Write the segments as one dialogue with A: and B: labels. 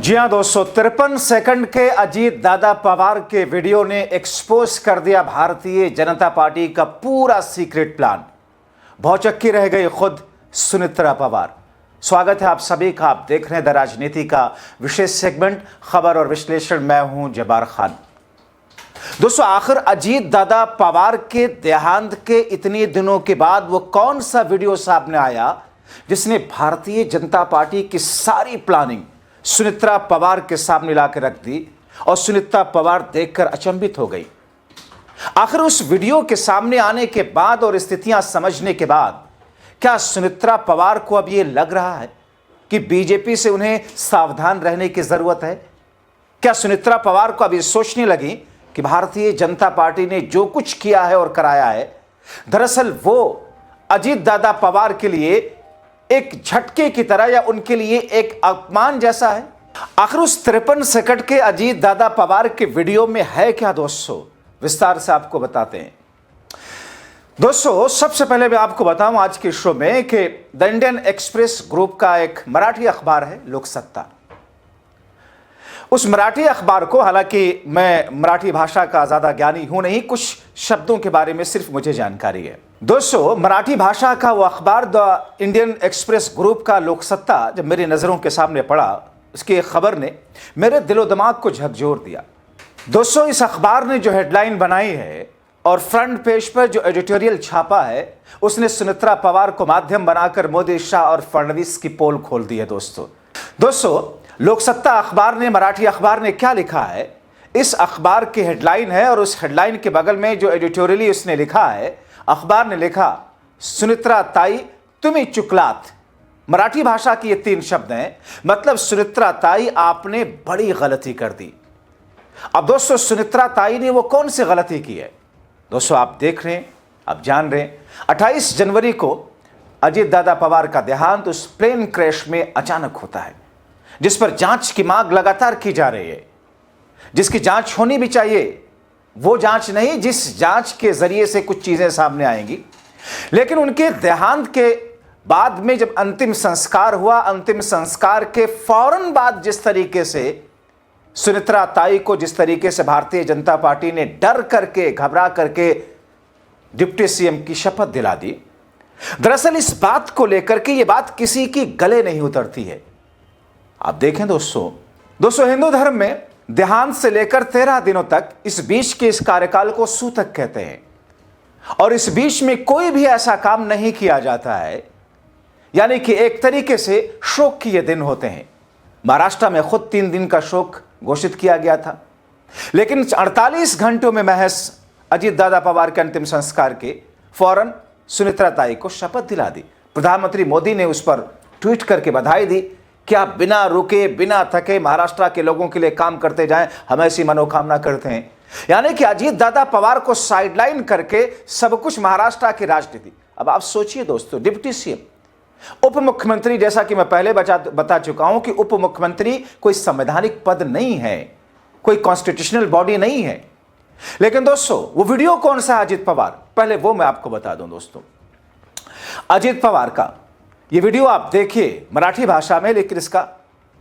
A: जी हाँ दोस्तों, 53 सेकंड के अजीत दादा पवार के वीडियो ने एक्सपोज कर दिया भारतीय जनता पार्टी का पूरा सीक्रेट प्लान। भौचक्की रह गई खुद सुनेत्रा पवार। स्वागत है आप सभी का। आप देख रहे हैं द राजनीति का विशेष सेगमेंट खबर और विश्लेषण। मैं हूं जब्बार खान। दोस्तों, आखिर अजीत दादा पवार के देहांत के इतने दिनों के बाद वो कौन सा वीडियो सामने आया जिसने भारतीय जनता पार्टी की सारी प्लानिंग सुनेत्रा पवार के सामने लाकर रख दी और सुनेत्रा पवार देखकर अचंभित हो गई। आखिर उस वीडियो के सामने आने के बाद और स्थितियां समझने के बाद क्या सुनेत्रा पवार को अब यह लग रहा है कि बीजेपी से उन्हें सावधान रहने की जरूरत है? क्या सुनेत्रा पवार को अब ये सोचने लगी कि भारतीय जनता पार्टी ने जो कुछ किया है और कराया है, दरअसल वो अजीत दादा पवार के लिए एक झटके की तरह या उनके लिए एक अपमान जैसा है? आखिर उस 53 सेकंड के अजीत दादा पवार के वीडियो में है क्या दोस्तों, विस्तार से आपको बताते हैं। दोस्तों, सबसे पहले मैं आपको बताऊं आज के शो में कि द इंडियन एक्सप्रेस ग्रुप का एक मराठी अखबार है लोकसत्ता। उस मराठी अखबार को, हालांकि मैं मराठी भाषा का ज्यादा ज्ञानी हूं नहीं, कुछ शब्दों के बारे में सिर्फ मुझे जानकारी है। दोस्तों, मराठी भाषा का वो अखबार द इंडियन एक्सप्रेस ग्रुप का लोकसत्ता जब मेरी नजरों के सामने पड़ा, उसकी एक खबर ने मेरे दिलो दिमाग को झकझोर दिया। दोस्तों, इस अखबार ने जो हेडलाइन बनाई है और फ्रंट पेज पर जो एडिटोरियल छापा है, उसने सुनेत्रा पवार को माध्यम बनाकर मोदी, शाह और फडणवीस की पोल खोल दी है। दोस्तों, लोकसत्ता अखबार ने, मराठी अखबार ने क्या लिखा है, इस अखबार की हेडलाइन है और उस हेडलाइन के बगल में जो एडिटोरियली उसने लिखा है, अखबार ने लिखा, सुनेत्रा ताई तुम्ही चुकलात। मराठी भाषा की ये 3 शब्द हैं, मतलब सुनेत्रा ताई आपने बड़ी गलती कर दी। अब दोस्तों, सुनेत्रा ताई ने वो कौन सी गलती की है? दोस्तों, आप देख रहे हैं, आप जान रहे हैं, 28 जनवरी को अजीत दादा पवार का देहांत उस प्लेन क्रैश में अचानक होता है, जिस पर जांच की मांग लगातार की जा रही है, जिसकी जांच होनी भी चाहिए। वो जांच नहीं जिस जांच के जरिए से कुछ चीजें सामने आएंगी। लेकिन उनके देहांत के बाद में जब अंतिम संस्कार हुआ, अंतिम संस्कार के फौरन बाद जिस तरीके से सुनेत्रा ताई को, जिस तरीके से भारतीय जनता पार्टी ने डर करके, घबरा करके डिप्टी सीएम की शपथ दिला दी, दरअसल इस बात को लेकर के ये बात किसी की गले नहीं उतरती है। आप देखें दोस्तों, हिंदू धर्म में देहांत से लेकर 13 दिनों तक, इस बीच के इस कार्यकाल को सूतक कहते हैं और इस बीच में कोई भी ऐसा काम नहीं किया जाता है, यानी कि एक तरीके से शोक के ये दिन होते हैं। महाराष्ट्र में खुद 3 दिन का शोक घोषित किया गया था, लेकिन 48 घंटों में महज अजीत दादा पवार के अंतिम संस्कार के फौरन सुनेत्रा ताई को शपथ दिला दी। प्रधानमंत्री मोदी ने उस पर ट्वीट करके बधाई दी कि आप बिना रुके, बिना थके महाराष्ट्र के लोगों के लिए काम करते जाएं, हम ऐसी मनोकामना करते हैं। यानी कि अजीत दादा पवार को साइडलाइन करके सब कुछ महाराष्ट्र की राजनीति। अब आप सोचिए दोस्तों, डिप्टी सीएम, उप मुख्यमंत्री, जैसा कि मैं पहले बता चुका हूं कि उप मुख्यमंत्री कोई संवैधानिक पद नहीं है, कोई कॉन्स्टिट्यूशनल बॉडी नहीं है। लेकिन दोस्तों, वो वीडियो कौन सा है अजीत पवार, पहले वो मैं आपको बता दूं। दोस्तों, अजीत पवार का ये वीडियो आप देखिए मराठी भाषा में, लेकिन इसका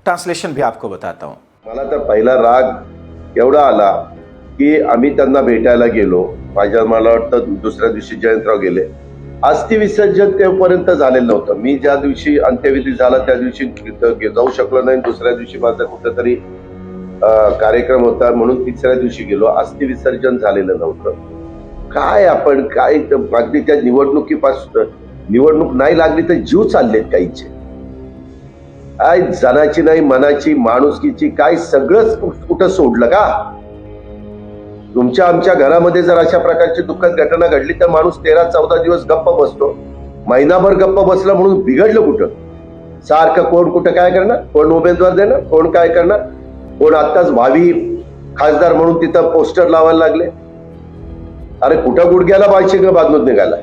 A: ट्रांसलेशन भी आपको बताता हूं।
B: मला तर पहिला राग एवढा आला की आम्ही त्यांना भेटायला गेलो। मला वाटतं दुसऱ्या दिवशी जयंतराव गेले। अस्थि विसर्जन तेपर्यंत झालेलं नव्हतं। मी ज्या दिवशी अंत्यविधी झाला त्या दिवशी जाऊ शकलो नाही। दुसऱ्या दिवशी माझा कुठेतरी कार्यक्रम होता म्हणून तिसऱ्या दिवशी गेलो। अस्थि विसर्जन झालेलं नव्हतं। काय आपण काय अगदी त्या निवडणुकीपासून, निवडणूक नाही लागली तर जीव चाललेत काहीचे, काय जनाची नाही मनाची, माणुसकीची, काय सगळंच कुठं सोडलं का? तुमच्या आमच्या घरामध्ये जर अशा प्रकारची दुःखद घटना घडली तर माणूस 13-14 दिवस गप्प बसतो। महिनाभर गप्प बसला म्हणून बिघडलं कुठं? सारखं कोण कुठं काय करणार, कोण उमेदवार देणार, कोण काय करणार, कोण आताच भावी खासदार म्हणून तिथं पोस्टर लावायला लागले। अरे कुठं गुडघ्याला बायशिंग बांधून निघाला।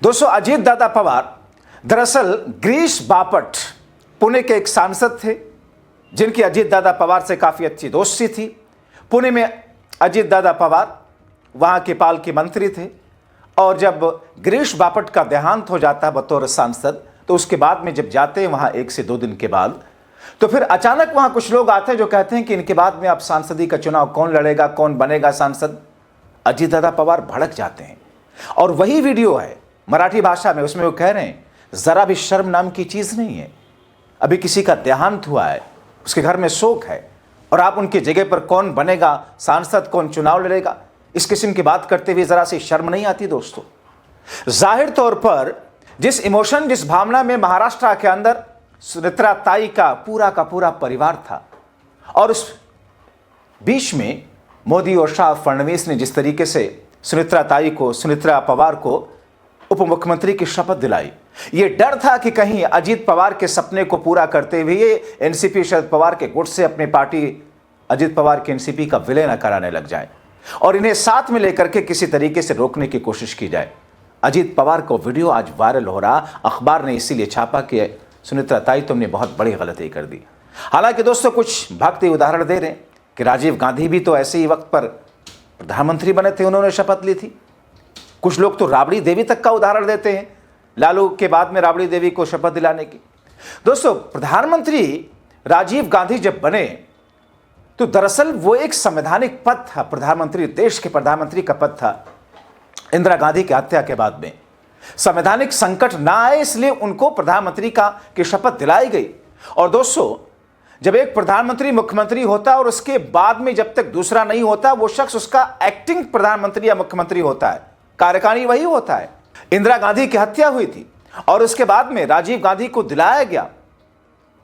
A: दोस्तों, अजीत दादा पवार दरअसल गिरीश बापट पुणे के एक सांसद थे, जिनकी अजीत दादा पवार से काफी अच्छी दोस्ती थी। पुणे में अजीत दादा पवार वहां के पालकी मंत्री थे और जब गिरीश बापट का देहांत हो जाता है बतौर सांसद, तो उसके बाद में जब जाते हैं वहां 1 से 2 दिन के बाद, तो फिर अचानक वहां कुछ लोग आते हैं जो कहते हैं कि इनके बाद में अब सांसदी का चुनाव कौन लड़ेगा, कौन बनेगा सांसद। अजीत दादा पवार भड़क जाते हैं और वही वीडियो है मराठी भाषा में, उसमें वो कह रहे हैं जरा भी शर्म नाम की चीज नहीं है। अभी किसी का देहांत हुआ है, उसके घर में शोक है, और आप उनकी जगह पर कौन बनेगा सांसद, कौन चुनाव लड़ेगा, इस किस्म की बात करते हुए जरा सी शर्म नहीं आती दोस्तों। जाहिर तौर पर जिस इमोशन, जिस भावना में महाराष्ट्र के अंदर सुनेत्रा ताई का पूरा परिवार था, और उस बीच में मोदी और शाह फडणवीस ने जिस तरीके से सुनेत्रा ताई को, सुनेत्रा पवार को उप मुख्यमंत्री की शपथ दिलाई, ये डर था कि कहीं अजीत पवार के सपने को पूरा करते हुए ये एनसीपी शरद पवार के गुट से अपनी पार्टी अजीत पवार की एनसीपी का विलय न कराने लग जाए और इन्हें साथ में लेकर के किसी तरीके से रोकने की कोशिश की जाए। अजीत पवार को वीडियो आज वायरल हो रहा, अखबार ने इसीलिए छापा कि सुनेत्रा ताई तुमने बहुत बड़ी गलती कर दी। हालांकि दोस्तों कुछ भक्त उदाहरण दे रहे हैं कि राजीव गांधी भी तो ऐसे ही वक्त पर प्रधानमंत्री बने थे, उन्होंने शपथ ली थी। कुछ लोग तो राबड़ी देवी तक का उदाहरण देते हैं, लालू के बाद में राबड़ी देवी को शपथ दिलाने की। दोस्तों प्रधानमंत्री राजीव गांधी जब बने तो दरअसल वो एक संवैधानिक पद था, प्रधानमंत्री, देश के प्रधानमंत्री का पद था। इंदिरा गांधी की हत्या के बाद में संवैधानिक संकट ना आए इसलिए उनको प्रधानमंत्री की शपथ दिलाई गई। और दोस्तों जब एक प्रधानमंत्री मुख्यमंत्री होता है और उसके बाद में जब तक दूसरा नहीं होता, वो शख्स उसका एक्टिंग प्रधानमंत्री या मुख्यमंत्री होता है, कार्यकारी वही होता है। इंदिरा गांधी की हत्या हुई थी और उसके बाद में राजीव गांधी को दिलाया गया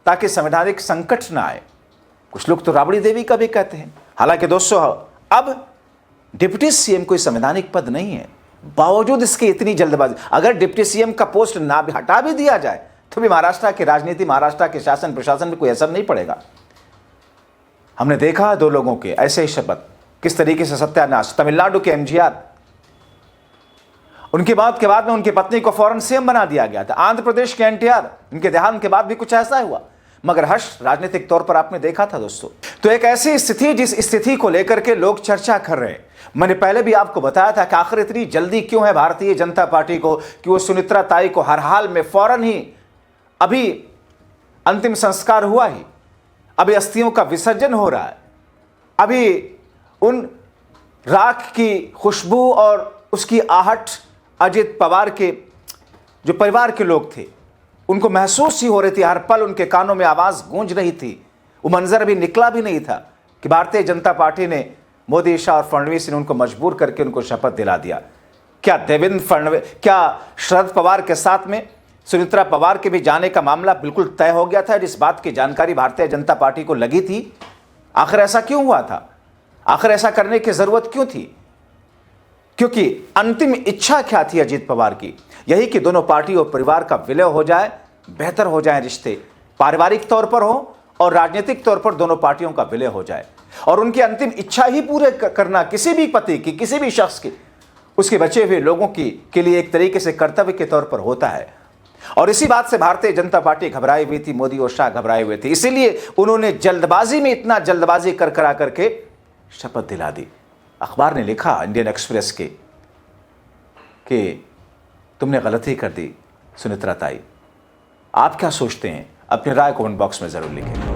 A: ताकि संवैधानिक संकट ना आए। कुछ लोग तो राबड़ी देवी का भी कहते हैं। हालांकि दोस्तों अब डिप्टी सीएम कोई संवैधानिक पद नहीं है, बावजूद इसकी इतनी जल्दबाजी। अगर डिप्टी सीएम का पोस्ट ना भी हटा भी दिया जाए तो भी महाराष्ट्र की राजनीति, महाराष्ट्र के शासन प्रशासन में कोई असर नहीं पड़ेगा। हमने देखा दो लोगों के ऐसे ही शपथ, किस तरीके से सत्यानाश। तमिलनाडु के एमजीआर, उनकी मौत के बाद में उनकी पत्नी को फौरन सीएम बना दिया गया था। आंध्र प्रदेश के एनटीआर, उनके देहांत के बाद भी कुछ ऐसा हुआ, मगर हर्ष राजनीतिक तौर पर आपने देखा था दोस्तों। तो एक ऐसी स्थिति, जिस स्थिति को लेकर के लोग चर्चा कर रहे हैं, मैंने पहले भी आपको बताया था कि आखिर इतनी जल्दी क्यों है भारतीय जनता पार्टी को कि वो सुनेत्रा ताई को हर हाल में फौरन ही, अभी अंतिम संस्कार हुआ ही, अभी अस्थियों का विसर्जन हो रहा है, अभी उन राख की खुशबू और उसकी आहट अजीत पवार के जो परिवार के लोग थे उनको महसूस ही हो रही थी, हर पल उनके कानों में आवाज गूंज रही थी। वो मंजर अभी निकला भी नहीं था कि भारतीय जनता पार्टी ने, मोदी, शाह और फडणवीस ने उनको मजबूर करके उनको शपथ दिला दिया। क्या देवेंद्र फडणवीस, क्या शरद पवार के साथ में सुनेत्रा पवार के भी जाने का मामला बिल्कुल तय हो गया था, जिस बात की जानकारी भारतीय जनता पार्टी को लगी थी? आखिर ऐसा क्यों हुआ था? आखिर ऐसा करने की जरूरत क्यों थी? क्योंकि अंतिम इच्छा क्या थी अजीत पवार की? यही कि दोनों पार्टी और परिवार का विलय हो जाए, बेहतर हो जाए रिश्ते, पारिवारिक तौर पर हो और राजनीतिक तौर पर दोनों पार्टियों का विलय हो जाए। और उनकी अंतिम इच्छा ही पूरे करना किसी भी पति की, किसी भी शख्स की, उसके बचे हुए लोगों की के लिए एक तरीके से कर्तव्य के तौर पर होता है। और इसी बात से भारतीय जनता पार्टी घबराई हुई थी, मोदी और शाह घबराए हुए थे, इसीलिए उन्होंने जल्दबाजी में इतना जल्दबाजी करा करके शपथ दिला दी। अखबार ने लिखा इंडियन एक्सप्रेस के कि तुमने गलती कर दी सुनेत्रा ताई। आप क्या सोचते हैं? अपनी राय कमेंट बॉक्स में जरूर लिखें।